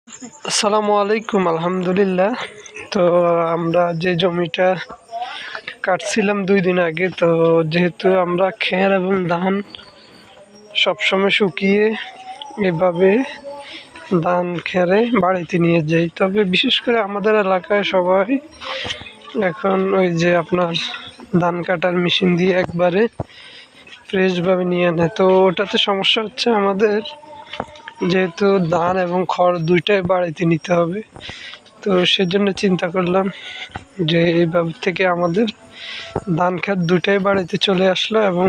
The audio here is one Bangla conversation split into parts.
আসসালামু আলাইকুম। আলহামদুলিল্লাহ। তো আমরা যে জমিটা কাটছিলাম 2 দিন আগে, তো যেহেতু আমরা খের এবং ধান সবসময় শুকিয়ে এভাবে ধান খেরে বাড়িতে নিয়ে যাই, তবে বিশেষ করে আমাদের এলাকায় সবাই এখন ওই যে আপনার ধান কাটার মেশিন দিয়ে একবারে ফ্রেশভাবে নিয়ে নেয়। তো ওটাতে সমস্যা হচ্ছে আমাদের, যেহেতু ধান এবং খড় দুইটাই বাড়িতে নিতে হবে, তো সেজন্য চিন্তা করলাম যে এইভাবে থেকে আমাদের ধান ক্ষেত দুইটাই বাড়িতে চলে আসলো এবং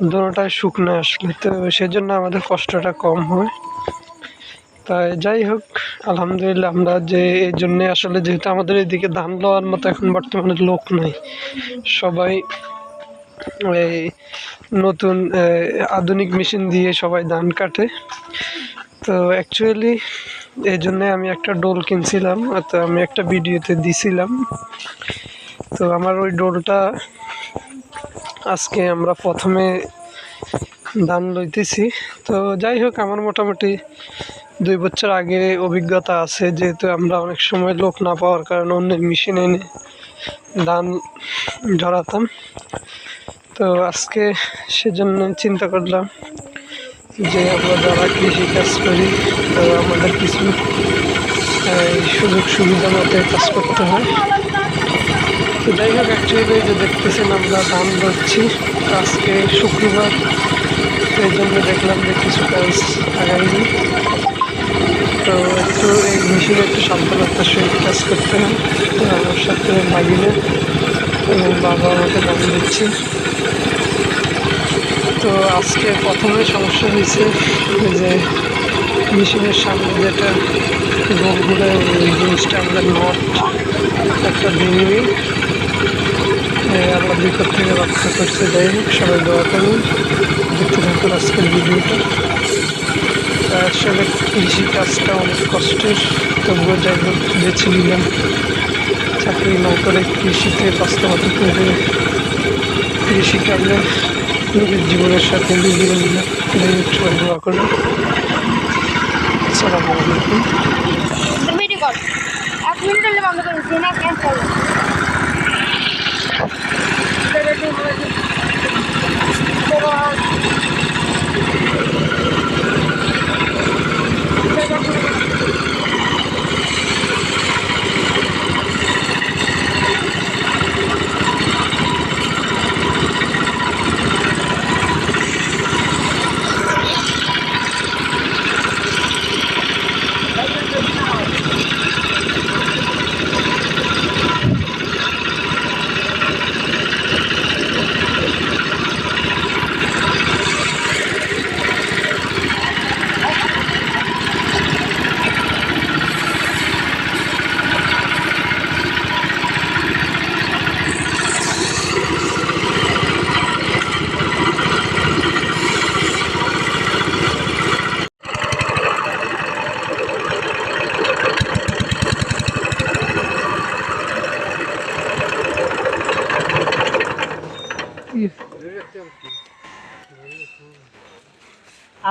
দুটোটাই শুকনো আসলে, তো সেজন্য আমাদের কষ্টটা কম হয়। তাই যাই হোক, আলহামদুলিল্লাহ আমরা যে এই জন্যে আসলে, যেহেতু আমাদের এদিকে ধান লওয়ার মতো এখন বর্তমানে লোক নাই, সবাই এই নতুন আধুনিক মেশিন দিয়ে সবাই ধান কাটে। তো অ্যাকচুয়ালি এই জন্যে আমি একটা ডোল কিনছিলাম, তো আমি একটা ভিডিওতে দিছিলাম। তো আমার ওই ডোলটা আজকে আমরা প্রথমে ধান লইতেছি। তো যাই হোক, আমার মোটামুটি 2 বছর আগে অভিজ্ঞতা আছে, যেহেতু আমরা অনেক সময় লোক না পাওয়ার কারণে অন্যের মেশিন এনে ধান ঝরাতাম। তো আজকে সেজন্য চিন্তা করলাম যে আমরা যারা কৃষিকাজ করি, তো আমাদের কিছু সুযোগ সুবিধা মতো কাজ করতে হয়। তো যাই হোক, অ্যাকচুয়ালি যে দেখতেছেন আমরা ধান ধরছি, আজকে শুক্রবার, এই জন্য দেখলাম যে কিছু কাজ আগামী, তো একটু এই মেশিনে একটু সাবধানতার সহিত কাজ করতে হয়। তো আমার সাথে ভাগিনে এবং বাবা আমাকে ধান দিচ্ছে। তো আজকে প্রথমে সমস্যা হয়েছে যে মেশিনের সামনে যেটা গোল ঘুরে, ওই জিনিসটা আমরা নট একটা ভেঙে আল্লাহ বিপদ থেকে রক্ষা করছে। যাই হোক, সবাই দোয়া করুন, দেখতে থাকুন আজকের ভিডিওটা। আসলে কৃষি কাজটা অনেক কষ্টের, তবুও যাই হোক বেছে নিলাম চাকরি না করে কৃষিতে বাস্তবতা করে কৃষিকাজে নিজের জীবনের সাথে মিলিয়ে নিলাম। যাই হোক, সবাই দোয়া করুন। আসসালামু আলাইকুম।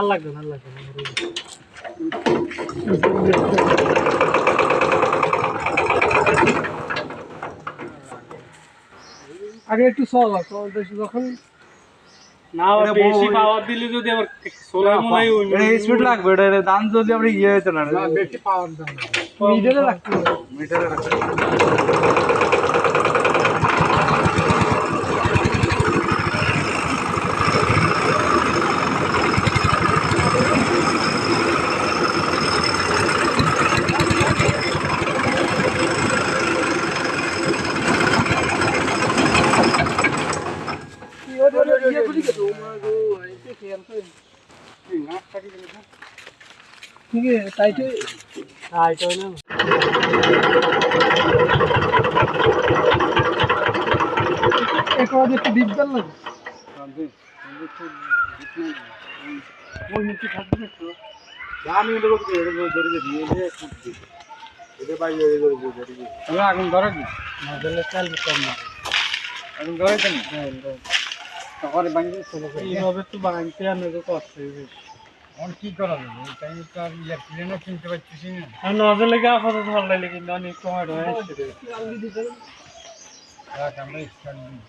আল্লাহ আগে একটু চল যখন না বেশি পাওয়ার দিলে যদি আবার সোলার মলাই স্পিড লাগবে, এটা দাম যদি আমরা ইয়ে হইতো না, বেশি পাওয়ার দাম মিটারে রাখতে হবে, মিটারে রাখতে ठीक है टाइट है না एक और एक डिप डाल लगे ওই নিচে থাকবে একটু আমি এগুলো ধরে দিয়ে এটা বাইরে ধরে আমি আগুন ধরে দি না দিলে চাল কম না আগুন ধরে দেন হ্যাঁ তারপরে বাইরে চলে এইভাবে তো বানাইতে আর নজর কষ্ট হয়ে কি করা যাবে তাই তো আর ইলেকট্রিশিয়ানও কিনতে পারতেছি না। আর নজর লেগে আপাতত ভালো লাগলে কিন্তু অনেক কমাটো হয়েছে রাখ আমরা স্টার্ট দিই।